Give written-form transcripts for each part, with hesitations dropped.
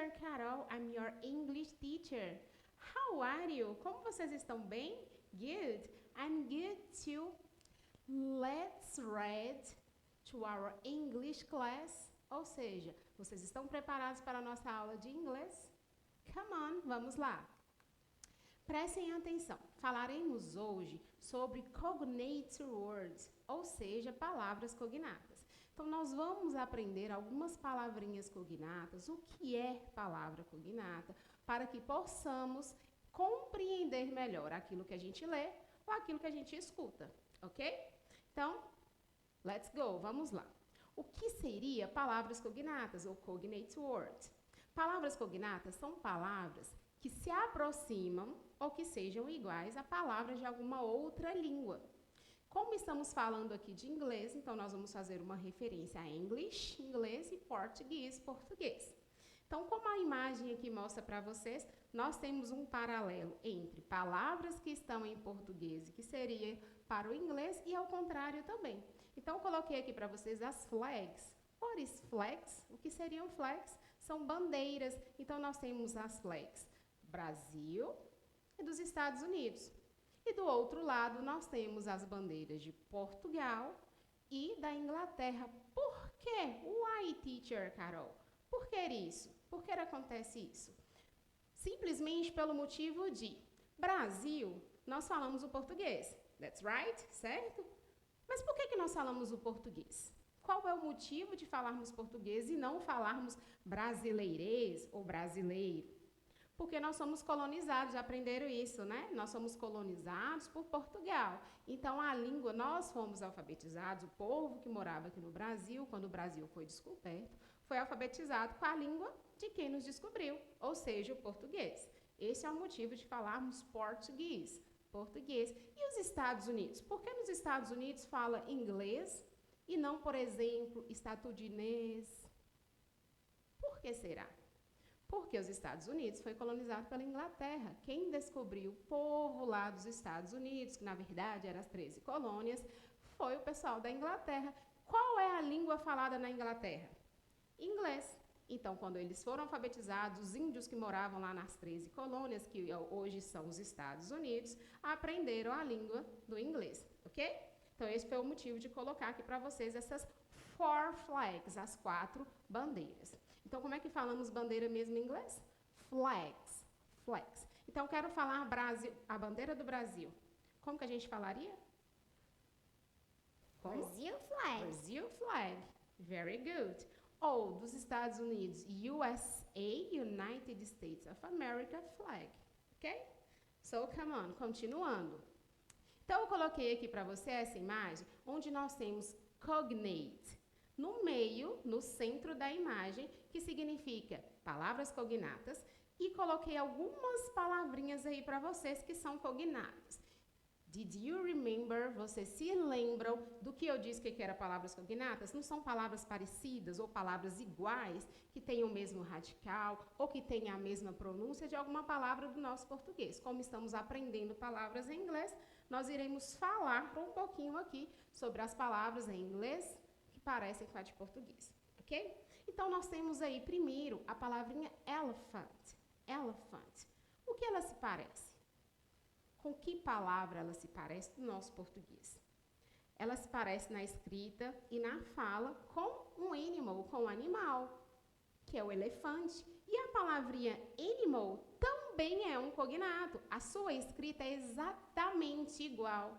teacher Carol. I'm your English teacher. How are you? Como vocês estão bem? Good. I'm good too. Let's read to our English class. Ou seja, vocês estão preparados para a nossa aula de inglês? Come on, vamos lá. Prestem atenção. Falaremos hoje sobre cognate words, ou seja, palavras cognatas. Então, nós vamos aprender algumas palavrinhas cognatas, o que é palavra cognata, para que possamos compreender melhor aquilo que a gente lê ou aquilo que a gente escuta, ok? Então, let's go, vamos lá. O que seria palavras cognatas ou cognate words? Palavras cognatas são palavras que se aproximam ou que sejam iguais a palavras de alguma outra língua. Como estamos falando aqui de inglês, então nós vamos fazer uma referência a English, inglês e português, português. Então, como a imagem aqui mostra para vocês, nós temos um paralelo entre palavras que estão em português e que seria para o inglês e ao contrário também. Então, eu coloquei aqui para vocês as flags. What is flags? O que seriam flags? São bandeiras. Então, nós temos as flags Brasil e dos Estados Unidos. E do outro lado, nós temos as bandeiras de Portugal e da Inglaterra. Por quê? Why, teacher Carol? Por que isso? Por que acontece isso? Simplesmente pelo motivo de Brasil, nós falamos o português. That's right? Certo? Mas por que nós falamos o português? Qual é o motivo de falarmos português e não falarmos brasileirês ou brasileiro? Porque nós somos colonizados, já aprenderam isso, né? Nós somos colonizados por Portugal. Então, a língua, nós fomos alfabetizados, o povo que morava aqui no Brasil, quando o Brasil foi descoberto, foi alfabetizado com a língua de quem nos descobriu, ou seja, o português. Esse é o motivo de falarmos português. E os Estados Unidos? Por que nos Estados Unidos fala inglês e não, por exemplo, estadunidense? Por que será? Porque os Estados Unidos foi colonizado pela Inglaterra. Quem descobriu o povo lá dos Estados Unidos, que na verdade eram as 13 colônias, foi o pessoal da Inglaterra. Qual é a língua falada na Inglaterra? Inglês. Então, quando eles foram alfabetizados, os índios que moravam lá nas 13 colônias, que hoje são os Estados Unidos, aprenderam a língua do inglês, ok? Então, esse foi o motivo de colocar aqui para vocês essas 4 flags, as 4 bandeiras. Então, como é que falamos bandeira mesmo em inglês? Flags. Flags. Então, quero falar Brasil, a bandeira do Brasil. Como que a gente falaria? Como? Brazil flag. Brazil flag. Very good. Ou dos Estados Unidos, USA, United States of America flag. Ok? So, come on, continuando. Então, eu coloquei aqui para você essa imagem, onde nós temos cognate. No meio, no centro da imagem, que significa palavras cognatas, e coloquei algumas palavrinhas aí para vocês que são cognatas. Did you remember? Vocês se lembram do que eu disse que era palavras cognatas? Não são palavras parecidas ou palavras iguais, que tenham o mesmo radical ou que tenham a mesma pronúncia de alguma palavra do nosso português. Como estamos aprendendo palavras em inglês, nós iremos falar por um pouquinho aqui sobre as palavras em inglês que parecem com a de português, ok? Então, nós temos aí, primeiro, a palavrinha elephant. Elephant. O que ela se parece? Com que palavra ela se parece no nosso português? Ela se parece na escrita e na fala com um animal, com um animal, que é o elefante. E a palavrinha animal também é um cognato. A sua escrita é exatamente igual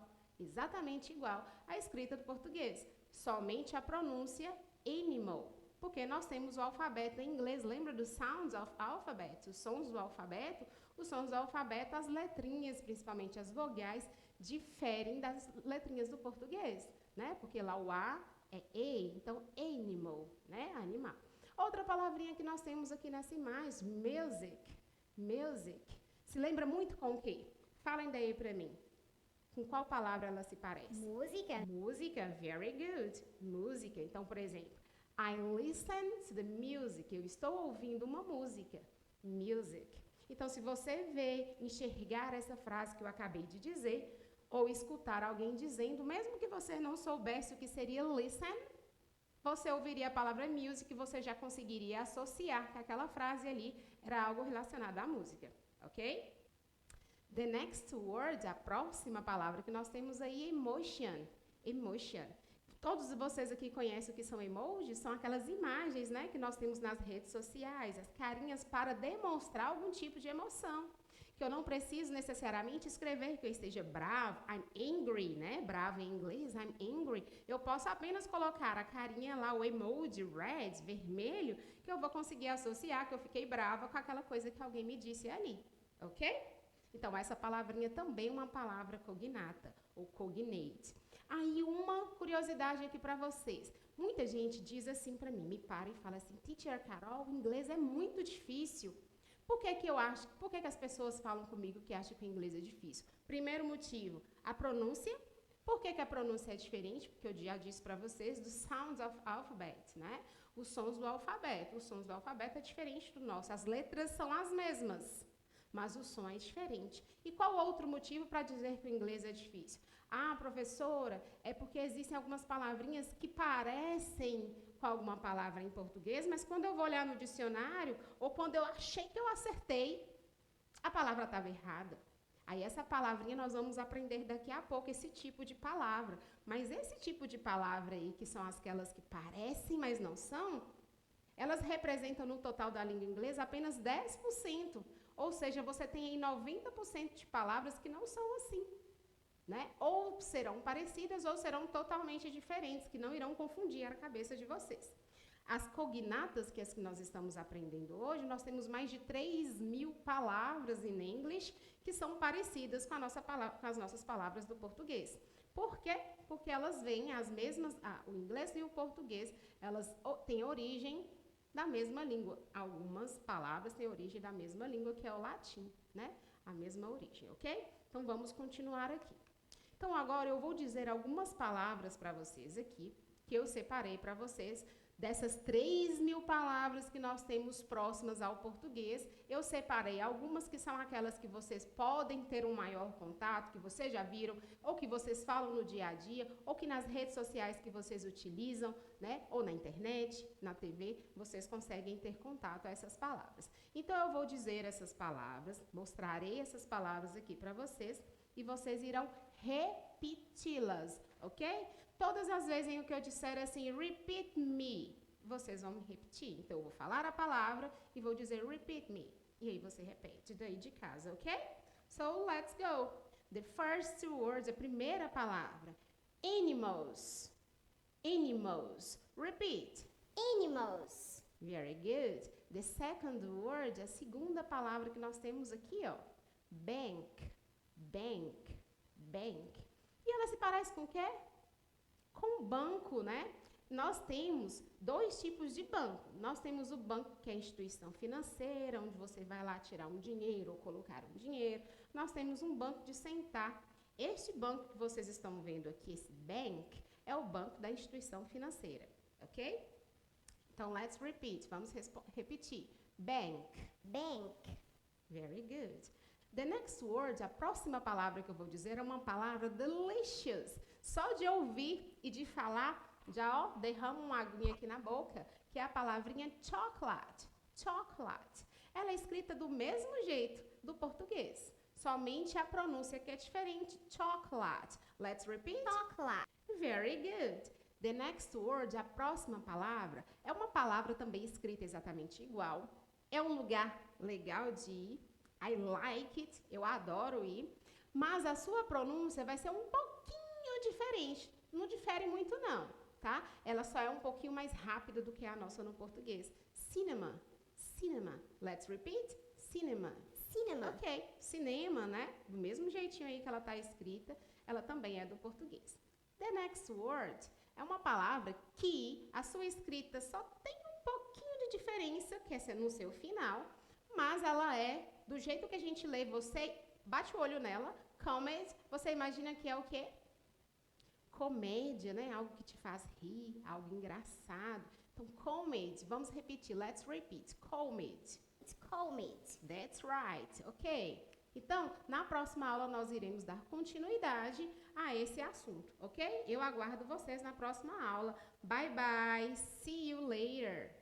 à escrita do português. Somente a pronúncia animal. Porque nós temos o alfabeto em inglês. Lembra dos sounds of alphabet? Os sons do alfabeto? Os sons do alfabeto, as letrinhas, principalmente as vogais, diferem das letrinhas do português, né? Porque lá o A é E, então animal, né? Animal. Outra palavrinha que nós temos aqui nessa imagem, music. Music. Se lembra muito com o quê? Falem daí para mim. Com qual palavra ela se parece? Música. Música, very good. Música. Então, por exemplo, I listen to the music. Eu estou ouvindo uma música. Music. Então, se você ver, enxergar essa frase que eu acabei de dizer, ou escutar alguém dizendo, mesmo que você não soubesse o que seria listen, você ouviria a palavra music, você já conseguiria associar que aquela frase ali era algo relacionado à música, ok? The next word, a próxima palavra que nós temos aí é emotion. Emotion. Todos vocês aqui conhecem o que são emojis? São aquelas imagens, né, que nós temos nas redes sociais, as carinhas para demonstrar algum tipo de emoção. Que eu não preciso necessariamente escrever que eu esteja bravo, I'm angry, né? Bravo em inglês, I'm angry. Eu posso apenas colocar a carinha lá, o emoji red, vermelho, que eu vou conseguir associar que eu fiquei brava com aquela coisa que alguém me disse ali, ok? Então, essa palavrinha também é uma palavra cognata, ou cognate. Aí, uma curiosidade aqui para vocês. Muita gente diz assim para mim, me para e fala assim, Teacher Carol, o inglês é muito difícil. Por que as pessoas falam comigo que acham que o inglês é difícil? Primeiro motivo, a pronúncia. Por que a pronúncia é diferente? Porque eu já disse para vocês do sounds of alphabet, né? Os sons do alfabeto. Os sons do alfabeto é diferente do nosso. As letras são as mesmas, mas o som é diferente. E qual outro motivo para dizer que o inglês é difícil? Ah, professora, é porque existem algumas palavrinhas que parecem com alguma palavra em português, mas quando eu vou olhar no dicionário, ou quando eu achei que eu acertei, a palavra estava errada. Aí essa palavrinha nós vamos aprender daqui a pouco, esse tipo de palavra. Mas esse tipo de palavra aí, que são aquelas que parecem, mas não são, elas representam no total da língua inglesa apenas 10%. Ou seja, você tem aí 90% de palavras que não são assim. Né? Ou serão parecidas ou serão totalmente diferentes, que não irão confundir a cabeça de vocês. As cognatas, que é as que nós estamos aprendendo hoje, nós temos mais de 3.000 palavras em inglês que são parecidas com as nossas palavras do português. Por quê? Porque elas vêm as mesmas, o inglês e o português, elas têm origem da mesma língua. Algumas palavras têm origem da mesma língua, que é o latim, né? A mesma origem, ok? Então, vamos continuar aqui. Então, agora eu vou dizer algumas palavras para vocês aqui, que eu separei para vocês. Dessas 3.000 palavras que nós temos próximas ao português, eu separei algumas que são aquelas que vocês podem ter um maior contato, que vocês já viram, ou que vocês falam no dia a dia, ou que nas redes sociais que vocês utilizam, né? Ou na internet, na TV, vocês conseguem ter contato a essas palavras. Então, eu vou dizer essas palavras, mostrarei essas palavras aqui para vocês, e vocês irão repeti-las, ok? Todas as vezes em que eu disser assim, repeat me, vocês vão me repetir. Então, eu vou falar a palavra e vou dizer repeat me. E aí você repete daí de casa, ok? So, let's go. The first two words, a primeira palavra. Animals. Animals. Repeat. Animals. Very good. The second word, a segunda palavra que nós temos aqui, ó. Bank. Bank. Bank. E ela se parece com o quê? Com banco, né? Nós temos dois tipos de banco. Nós temos o banco, que é a instituição financeira, onde você vai lá tirar um dinheiro ou colocar um dinheiro. Nós temos um banco de sentar. Este banco que vocês estão vendo aqui, esse bank, é o banco da instituição financeira, ok? Então, let's repeat. Vamos repetir. Bank. Bank. Very good. The next word, a próxima palavra que eu vou dizer é uma palavra delicious. Só de ouvir e de falar, já ó, derrama uma aguinha aqui na boca, que é a palavrinha chocolate. Chocolate. Ela é escrita do mesmo jeito do português, somente a pronúncia que é diferente. Chocolate. Let's repeat. Chocolate. Very good. The next word, a próxima palavra, é uma palavra também escrita exatamente igual. É um lugar legal de ir. I like it, eu adoro ir, mas a sua pronúncia vai ser um pouquinho diferente, não difere muito não, tá? Ela só é um pouquinho mais rápida do que a nossa no português. Cinema, cinema, let's repeat, cinema. Cinema. Ok, cinema, né? Do mesmo jeitinho aí que ela está escrita, ela também é do português. The next word é uma palavra que a sua escrita só tem um pouquinho de diferença, que é no seu final, mas ela é do jeito que a gente lê, você bate o olho nela, comedy, você imagina que é o quê? Comédia, né? Algo que te faz rir, algo engraçado. Então, comedy, vamos repetir, let's repeat, comedy. It's comedy. That's right, ok. Então, na próxima aula nós iremos dar continuidade a esse assunto, ok? Eu aguardo vocês na próxima aula. Bye bye, see you later!